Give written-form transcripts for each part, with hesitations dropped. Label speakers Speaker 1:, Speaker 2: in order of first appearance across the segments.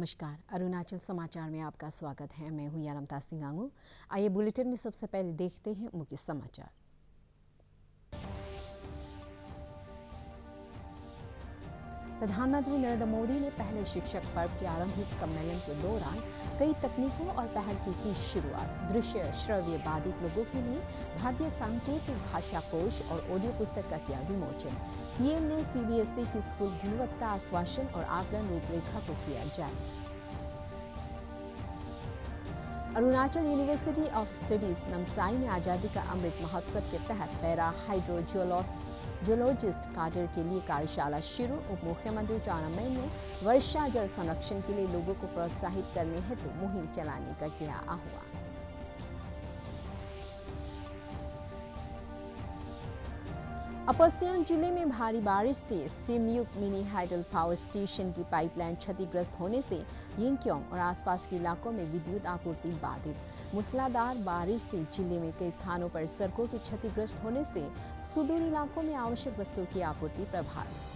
Speaker 1: नमस्कार, अरुणाचल समाचार में आपका स्वागत है। मैं हूं यारमता सिंह आंगू। आइए बुलेटिन में सबसे पहले देखते हैं मुख्य समाचार। प्रधानमंत्री नरेंद्र मोदी ने पहले शिक्षक पर्व के आरंभिक सम्मेलन के दौरान कई तकनीकों और पहल की शुरुआत। दृश्य श्रव्य बाधित लोगों के लिए भारतीय सांकेतिक भाषा कोश और ऑडियो पुस्तक का किया विमोचन। पीएम ने सीबीएसई की स्कूल गुणवत्ता आश्वासन और आकलन रूपरेखा को किया जारी। Arunachal university of studies Namsai में आज़ादी का अमृत महोत्सव के तहत पैरा हाइड्रोजियोलॉजिस्ट काडर के लिए कार्यशाला शुरू। उप मुख्यमंत्री चाउना मैन ने वर्षा जल संरक्षण के लिए लोगों को प्रोत्साहित करने हेतु मुहिम चलाने का किया आह्वान। अपर सियांग जिले में भारी बारिश से सिमयुक मिनी हाइडल पावर स्टेशन की पाइपलाइन क्षतिग्रस्त होने से यिंगक्योंग और आसपास के इलाकों में विद्युत आपूर्ति बाधित। मूसलाधार बारिश से जिले में कई स्थानों पर सड़कों के क्षतिग्रस्त होने से सुदूर इलाकों में आवश्यक वस्तुओं की आपूर्ति प्रभावित।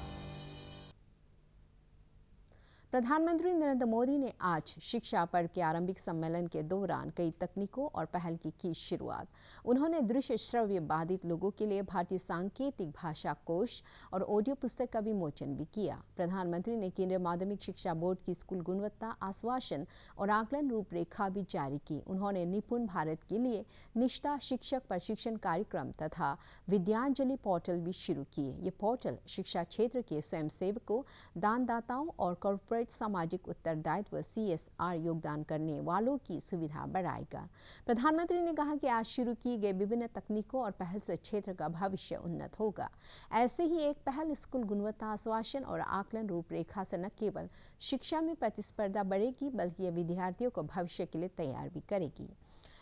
Speaker 1: प्रधानमंत्री नरेंद्र मोदी ने आज शिक्षा पर्व के आरंभिक सम्मेलन के दौरान कई तकनीकों और पहल की शुरुआत। उन्होंने दृश्य श्रव्य बाधित लोगों के लिए भारतीय सांकेतिक भाषा कोश और ऑडियो पुस्तक का विमोचन भी किया। प्रधानमंत्री ने केंद्रीय माध्यमिक शिक्षा बोर्ड की स्कूल गुणवत्ता आश्वासन और आकलन रूपरेखा भी जारी की। उन्होंने निपुण भारत के लिए निष्ठा शिक्षक प्रशिक्षण कार्यक्रम तथा विद्यांजलि पोर्टल भी शुरू किए। ये पोर्टल शिक्षा क्षेत्र के स्वयंसेवकों, दानदाताओं और कॉर्पोरेट सामाजिक उत्तरदायित्व CSR योगदान करने वालों की सुविधा बढ़ाएगा। प्रधानमंत्री ने कहा कि आज शुरू की गई विभिन्न तकनीकों और पहल से क्षेत्र का भविष्य उन्नत होगा। ऐसे ही एक पहल स्कूल गुणवत्ता आश्वासन और आकलन रूपरेखा से न केवल शिक्षा में प्रतिस्पर्धा बढ़ेगी बल्कि ये विद्यार्थियों को भविष्य के लिए तैयार भी करेगी।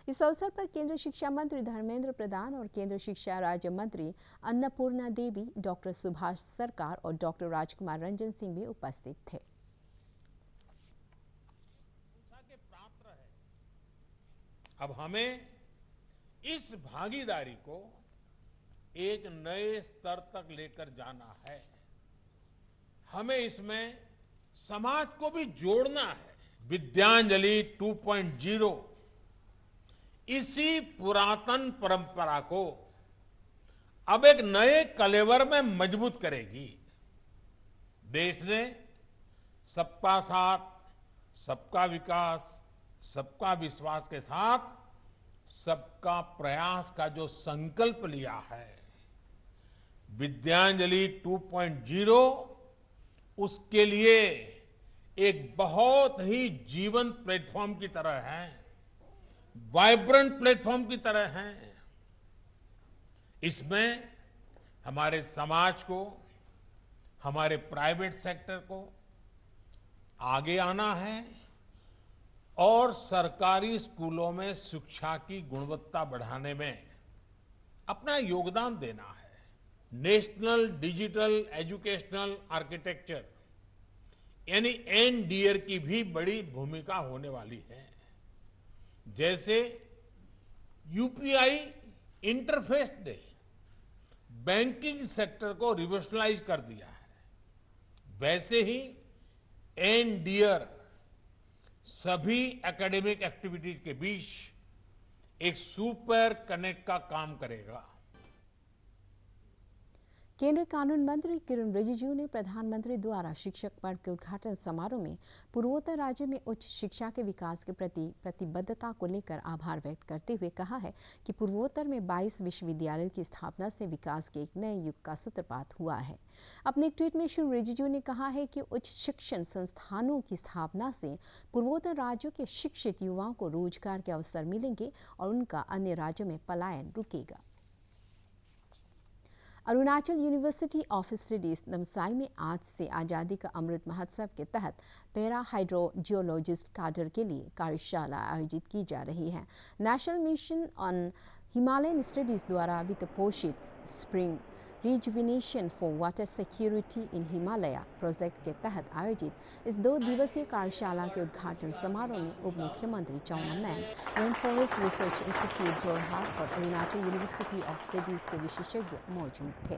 Speaker 1: इस अवसर पर केंद्रीय शिक्षा मंत्री धर्मेंद्र प्रधान और केंद्रीय शिक्षा राज्य मंत्री अन्नपूर्णा देवी, डॉक्टर सुभाष सरकार और डॉक्टर राजकुमार रंजन सिंह भी उपस्थित थे।
Speaker 2: अब हमें इस भागीदारी को एक नए स्तर तक लेकर जाना है। हमें इसमें समाज को भी जोड़ना है। विद्यांजलि 2.0 इसी पुरातन परंपरा को अब एक नए कलेवर में मजबूत करेगी। देश ने सबका साथ, सबका विकास, सबका विश्वास के साथ सबका प्रयास का जो संकल्प लिया है, विद्यांजलि 2.0 उसके लिए एक बहुत ही जीवंत प्लेटफॉर्म की तरह है, वाइब्रेंट प्लेटफॉर्म की तरह है। इसमें हमारे समाज को, हमारे प्राइवेट सेक्टर को आगे आना है और सरकारी स्कूलों में शिक्षा की गुणवत्ता बढ़ाने में अपना योगदान देना है। नेशनल डिजिटल एजुकेशनल आर्किटेक्चर यानी NDAR की भी बड़ी भूमिका होने वाली है। जैसे UPI इंटरफेस ने बैंकिंग सेक्टर को रिवोल्यूशनाइज कर दिया है, वैसे ही NDAR सभी एकेडमिक एक्टिविटीज के बीच एक सुपर कनेक्ट का काम करेगा।
Speaker 1: केंद्रीय कानून मंत्री किरण रिजिजू ने प्रधानमंत्री द्वारा शिक्षक पर्व के उद्घाटन समारोह में पूर्वोत्तर राज्य में उच्च शिक्षा के विकास के प्रति प्रतिबद्धता को लेकर आभार व्यक्त करते हुए कहा है कि पूर्वोत्तर में 22 विश्वविद्यालयों की स्थापना से विकास के एक नए युग का सूत्रपात हुआ है। अपने एक ट्वीट में श्री रिजिजू ने कहा है कि उच्च शिक्षण संस्थानों की स्थापना से पूर्वोत्तर राज्यों के शिक्षित युवाओं को रोजगार के अवसर मिलेंगे और उनका अन्य राज्यों में पलायन रुकेगा। Arunachal university of studies Namsai में आज से आज़ादी का अमृत महोत्सव के तहत पैरा हाइड्रोजियोलॉजिस्ट काडर के लिए कार्यशाला आयोजित की जा रही है। National mission on Himalayan studies द्वारा वित्त पोषित spring rejuvenation for water security in Himalaya project के तहत आयोजित इस 2 दिवसीय कार्यशाला के उद्घाटन समारोह में उप मुख्यमंत्री Chowna Mein, rain forest research institute Jorhat और अरुणाचल यूनिवर्सिटी ऑफ स्टडीज के विशेषज्ञ मौजूद थे।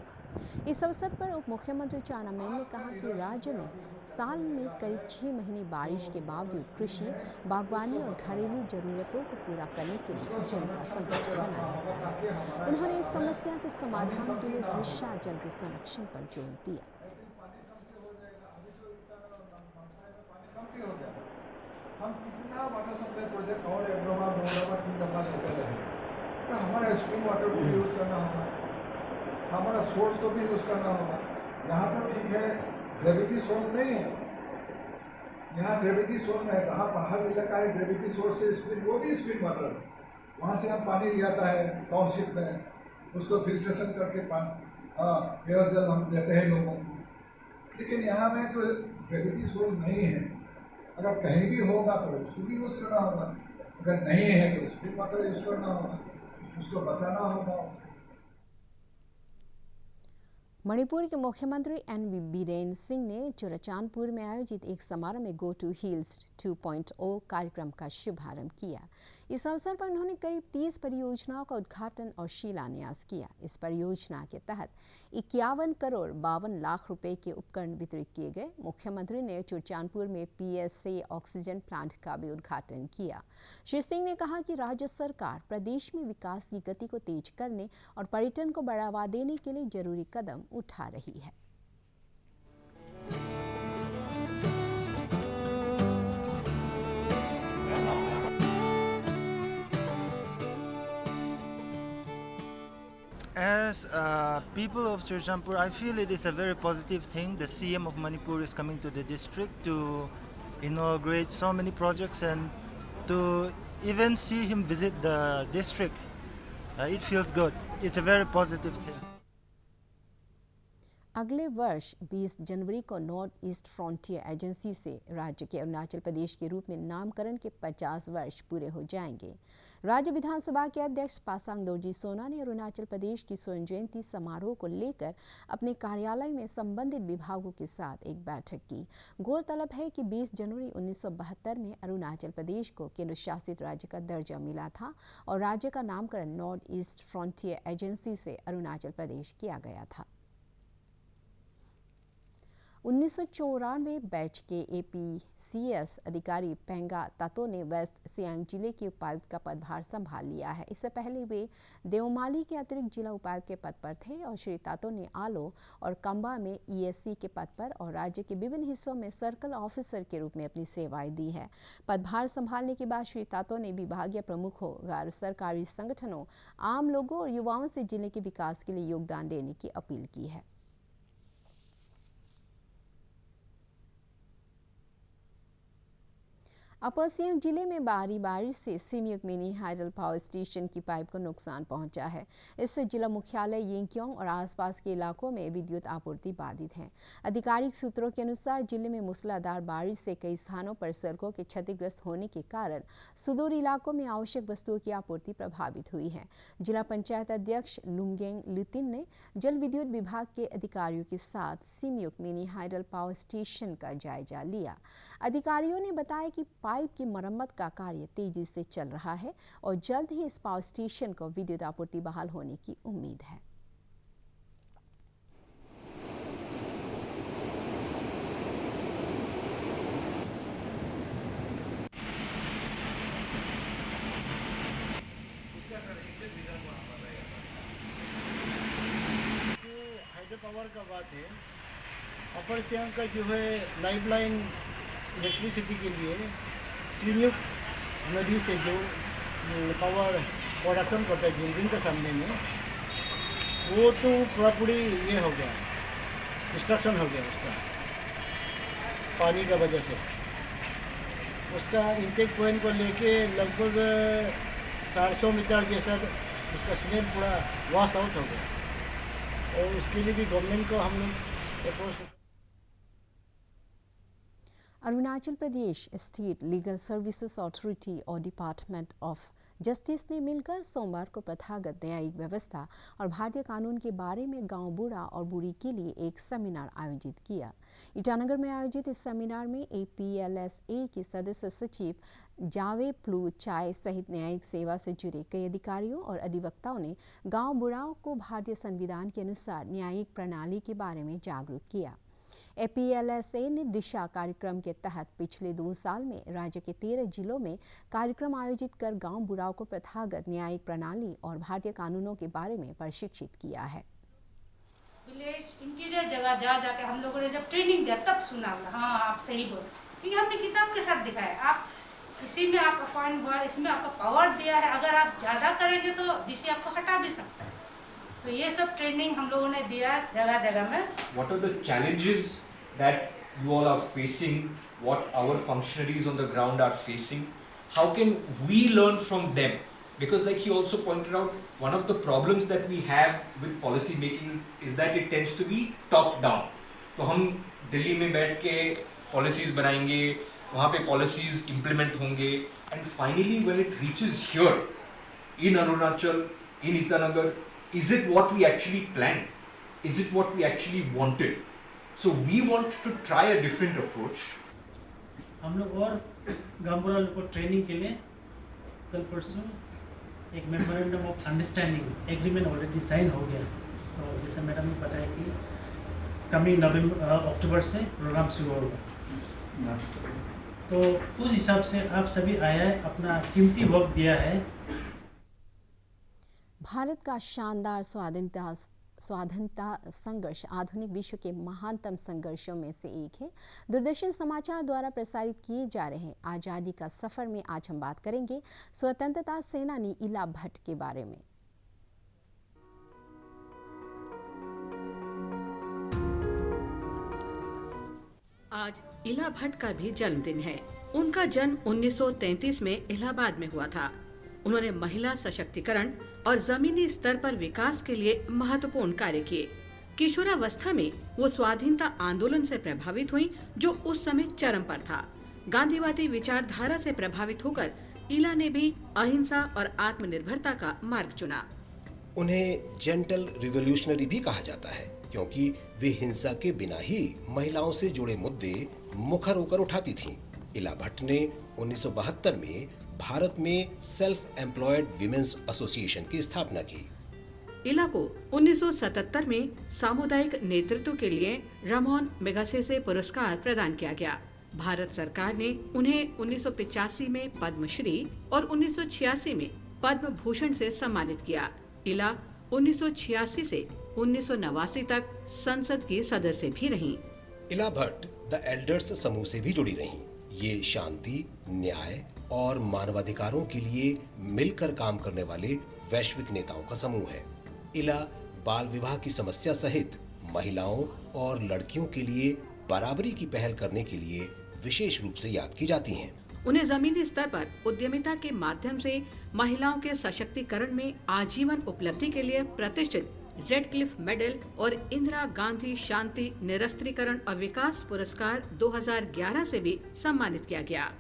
Speaker 1: इस अवसर पर उप मुख्यमंत्री चाउना मेन ने कहा कि राज्य में साल में करीब 6 महीने बारिश के बावजूद कृषि, बागवानी और घरेलू जरूरतों को पूरा करने के लिए जनता संकट बना रहता है। उन्होंने इस समस्या के समाधान के लिए वर्षा जल के संरक्षण पर जोर दिया।
Speaker 3: हम कितना वाटर सप्लाई प्रोजेक्ट और एग्रोमा मोडमा 3 दफा लेते रहे, तो हमारा स्प्रिंग वाटर को भी यूज़ करना होगा, हमारा सोर्स को भी यूज़ करना होगा। यहाँ पर ठीक है ग्रेविटी सोर्स नहीं है, यहाँ ग्रेविटी सोर्स नहीं है, कहाँ पहाड़ इलाका है ग्रेविटी सोर्स से स्प्रिंग, वो भी स्प्रिंग वाटर है, वहाँ से हम पानी ले आता है टाउनशिप में, उसको फिल्ट्रेशन करके पेय जल हम देते हैं लोगों को। लेकिन यहाँ में तो ग्रेविटी सोर्स नहीं है, अगर कहीं भी होगा तो उसको भी यूज़ करना होगा, अगर नहीं है तो स्प्रिंग वाटर यूज़ करना होगा, उसको बचाना होगा।
Speaker 1: मणिपुर के मुख्यमंत्री एन बीरेन सिंह ने चुराचांदपुर में आयोजित एक समारोह में गो टू हिल्स 2.0 कार्यक्रम का शुभारंभ किया। इस अवसर पर उन्होंने करीब 30 परियोजनाओं का उद्घाटन और शिलान्यास किया। इस परियोजना के तहत 51 करोड़ 52 लाख रुपए के उपकरण वितरित किए गए। मुख्यमंत्री ने चुराचांदपुर में PSA ऑक्सीजन प्लांट का भी उद्घाटन किया। श्री सिंह ने कहा कि राज्य सरकार प्रदेश में विकास की गति को तेज करने और पर्यटन को बढ़ावा देने के लिए जरूरी कदम उठा रही है।
Speaker 4: As people of Churachandpur, I feel it is a very positive thing. The CM of Manipur is coming to the district to inaugurate so many projects, and to even see him visit the district, it feels good. It's a very positive thing.
Speaker 1: अगले वर्ष 20 जनवरी को north east frontier agency से राज्य के अरुणाचल प्रदेश के रूप में नामकरण के 50 वर्ष पूरे हो जाएंगे। राज्य विधानसभा के अध्यक्ष पासांग दोरजी सोना ने अरुणाचल प्रदेश की स्वर्ण जयंती समारोह को लेकर अपने कार्यालय में संबंधित विभागों के साथ एक बैठक की। गौरतलब है कि 20 जनवरी 1972 में अरुणाचल प्रदेश को केंद्र शासित राज्य का दर्जा मिला था और राज्य का नामकरण नॉर्थ ईस्ट फ्रंटियर एजेंसी से अरुणाचल प्रदेश किया गया था। 1994 बैच के APCS अधिकारी पेंगा तातो ने वेस्ट सियांग जिले के उपायुक्त का पदभार संभाल लिया है। इससे पहले वे देओमाली के अतिरिक्त जिला उपायुक्त के पद पर थे और श्री तातो ने आलो और कंबा में ESC के पद पर और राज्य के विभिन्न हिस्सों में सर्कल ऑफिसर के रूप में अपनी सेवाएं दी है। पदभार संभालने के बाद श्री तातो ने विभागीय प्रमुखों, गैर सरकारी संगठनों, आम लोगों और युवाओं से जिले के विकास के लिए योगदान देने की अपील की है। अपर सियांग जिले में भारी बारिश से सिमयुक मिनी हाइडल पावर स्टेशन की पाइप को नुकसान पहुंचा है। इससे जिला मुख्यालय यिंगक्योंग और आसपास के इलाकों में विद्युत आपूर्ति बाधित है। आधिकारिक सूत्रों के अनुसार जिले में मूसलाधार बारिश से कई स्थानों पर सड़कों के क्षतिग्रस्त होने के कारण सुदूर इलाकों में आवश्यक वस्तुओं की आपूर्ति प्रभावित हुई है। जिला पंचायत अध्यक्ष लुंगेंग लितिन ने जल विद्युत विभाग के अधिकारियों के साथ सिमयुक मिनी हाइडल पावर स्टेशन का जायजा लिया। अधिकारियों ने बताया कि पाइप की मरम्मत का कार्य तेजी से चल रहा है और जल्द ही इस पावर स्टेशन को विद्युत आपूर्ति बहाल होने की उम्मीद है।
Speaker 5: हाइड्रो पावर का बात है, अपर सियांग का जो है लाइफलाइन इलेक्ट्रिसिटी के लिए सिमयुक नदी से जो पावर प्रोडक्शन करता है जिंजिंग के सामने में, वो तो पूरी ये हो गया, डिस्ट्रक्शन हो गया उसका पानी का वजह से। उसका इंटेक पॉइंट को लेके लगभग 400 मीटर जैसा उसका स्नेल पूरा वॉश आउट हो गया और उसके लिए भी गवर्नमेंट को हम लोग approach.
Speaker 1: Arunachal Pradesh state legal services authority और डिपार्टमेंट ऑफ जस्टिस ने मिलकर सोमवार को प्रथागत न्यायिक व्यवस्था और भारतीय कानून के बारे में गांव बूढ़ा और बूढ़ी के लिए एक सेमिनार आयोजित किया। ईटानगर में आयोजित इस सेमिनार में APLSA के सदस्य सचिव जावे प्लू चाय सहित न्यायिक सेवा से जुड़े कई अधिकारियों और अधिवक्ताओं ने गांव बूढ़ाओं को भारतीय संविधान के अनुसार न्यायिक प्रणाली के बारे में जागरूक किया। APLSA ने दिशा कार्यक्रम के तहत पिछले 2 साल में राज्य के 13 जिलों में कार्यक्रम आयोजित कर गांव बूढ़ाओं को प्रथागत न्यायिक प्रणाली और भारतीय कानूनों के बारे में प्रशिक्षित किया है।
Speaker 6: विलेज इंटीरियर जगह जा जाके हम लोगों ने जब ट्रेनिंग दिया तब सुना, हाँ आप सही बोले, क्योंकि हमने किताब के साथ दिखाया। आप इसी में आप अपॉइंट हुआ, इसमें आपको पावर दिया है, अगर आप ज़्यादा करेंगे तो DC आपको हटा भी सकता है। तो ये सब ट्रेनिंग हम लोगों ने दिया जगह जगह में।
Speaker 7: What are the challenges that you all are facing, what our functionaries on the ground are facing? How can we learn from them? Because like he also pointed out, one of the problems that we have with policy making is that it tends to be top down. तो हम दिल्ली में बैठ के policies बनाएंगे, वहाँ पे policies implement होंगे, and finally when it reaches here in Arunachal, in Itanagar, is it what we actually planned? Is it what we actually wanted? So we want to try a different approach.
Speaker 8: हम लोग और गाँव बूढ़ा लोग को training के लिए कल परसों एक memorandum of understanding agreement already sign हो गया। तो जैसे मैडम ने बताया कि कमिंग अक्टूबर से प्रोग्राम शुरू होगा, तो उस हिसाब से आप सभी आया है, अपना कीमती वक्त दिया है।
Speaker 1: भारत का शानदार स्वाधीनता संघर्ष आधुनिक विश्व के महानतम संघर्षों में से एक है। दूरदर्शन समाचार द्वारा प्रसारित किए जा रहे आज़ादी का सफ़र में आज हम बात करेंगे स्वतंत्रता सेनानी इला भट्ट के बारे में।
Speaker 9: आज इला भट्ट का भी जन्मदिन है। उनका जन्म 1933 में इलाहाबाद में हुआ था। उन्होंने महिला सशक्तिकरण और जमीनी स्तर पर विकास के लिए महत्वपूर्ण कार्य किए। किशोरावस्था में वो स्वाधीनता आंदोलन से प्रभावित हुई, जो उस समय चरम पर था। गांधीवादी विचारधारा से प्रभावित होकर इला ने भी अहिंसा और आत्मनिर्भरता का मार्ग चुना।
Speaker 10: उन्हें जेंटल रिवॉल्यूशनरी भी कहा जाता है, क्योंकि वे हिंसा के बिना ही महिलाओं से जुड़े मुद्दे मुखर होकर उठाती थीं। इला भट्ट ने 1972 में भारत में सेल्फ एम्प्लॉयड विमेंस एसोसिएशन की स्थापना की।
Speaker 9: इला को 1977 में सामुदायिक नेतृत्व के लिए रामोन मैगसेसे पुरस्कार प्रदान किया गया। भारत सरकार ने उन्हें 1985 में पद्मश्री और 1986 में पद्म भूषण से सम्मानित किया। इला 1986 से 1989 तक संसद की सदस्य भी रहीं।
Speaker 10: इला भट्ट द एल्डर्स समूह से भी जुड़ी रहीं। ये शांति, न्याय और मानवाधिकारों के लिए मिलकर काम करने वाले वैश्विक नेताओं का समूह है। इला बाल विवाह की समस्या सहित महिलाओं और लड़कियों के लिए बराबरी की पहल करने के लिए विशेष रूप से याद की जाती हैं।
Speaker 9: उन्हें जमीनी स्तर पर उद्यमिता के माध्यम से महिलाओं के सशक्तिकरण में आजीवन उपलब्धि के लिए प्रतिष्ठित रेड क्लिफ मेडल और इंदिरा गांधी शांति, निरस्त्रीकरण और विकास पुरस्कार 2011 से भी सम्मानित किया गया।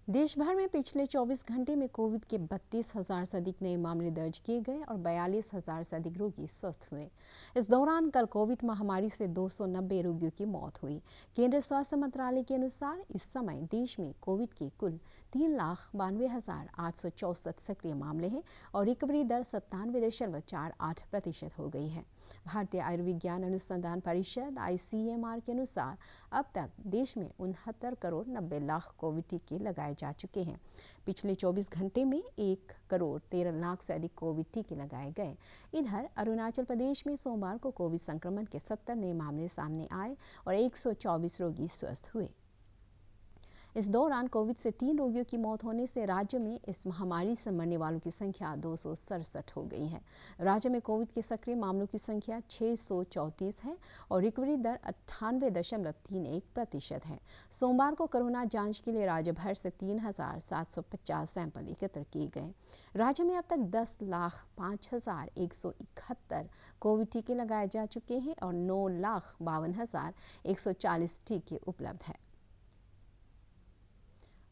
Speaker 1: देश भर में पिछले 24 घंटे में कोविड के 32,000 से अधिक नए मामले दर्ज किए गए और 42,000 से अधिक रोगी स्वस्थ हुए। इस दौरान कल कोविड महामारी से 290 रोगियों की मौत हुई। केंद्रीय स्वास्थ्य मंत्रालय के अनुसार इस समय देश में कोविड के कुल 3,92,864 सक्रिय मामले हैं और रिकवरी दर 97.48% हो गई है। भारतीय आयुर्विज्ञान अनुसंधान परिषद ICMR के अनुसार अब तक देश में 69 करोड़ 90 लाख कोविड टीके लगाए जा चुके हैं। पिछले 24 घंटे में 1 करोड़ 13 लाख से अधिक कोविड टीके लगाए गए। इधर अरुणाचल प्रदेश में सोमवार को कोविड संक्रमण के 70 नए मामले सामने आए और 124 रोगी स्वस्थ हुए। इस दौरान कोविड से 3 रोगियों की मौत होने से राज्य में इस महामारी से मरने वालों की संख्या 267 हो गई है। राज्य में कोविड के सक्रिय मामलों की संख्या 634 है और रिकवरी दर 98.31% है। सोमवार को कोरोना जांच के लिए राज्य भर से 3,750 सैंपल एकत्र किए गए। राज्य में अब तक 10,05,171 कोविड टीके लगाए जा चुके हैं और 9,52,140 टीके उपलब्ध है।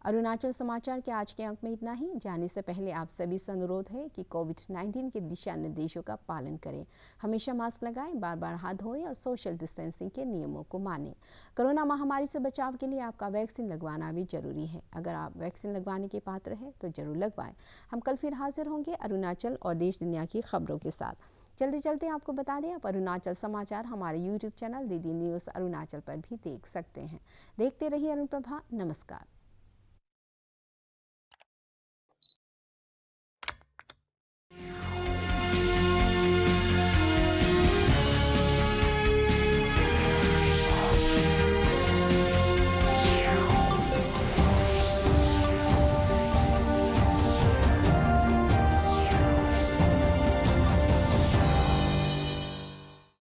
Speaker 1: अरुणाचल समाचार के आज के अंक में इतना ही। जाने से पहले आप सभी से अनुरोध है कि कोविड-19 के दिशा निर्देशों का पालन करें, हमेशा मास्क लगाएं, बार बार हाथ धोएं और सोशल डिस्टेंसिंग के नियमों को मानें। कोरोना महामारी से बचाव के लिए आपका वैक्सीन लगवाना भी जरूरी है। अगर आप वैक्सीन लगवाने के पात्र हैं तो जरूर लगवाएं। हम कल फिर हाजिर होंगे अरुणाचल और देश दुनिया की खबरों के साथ। चलते चलते आपको बता दें, आप अरुणाचल समाचार हमारे YouTube channel DD news Arunachal पर भी देख सकते हैं। देखते रहिए अरुण प्रभा। नमस्कार।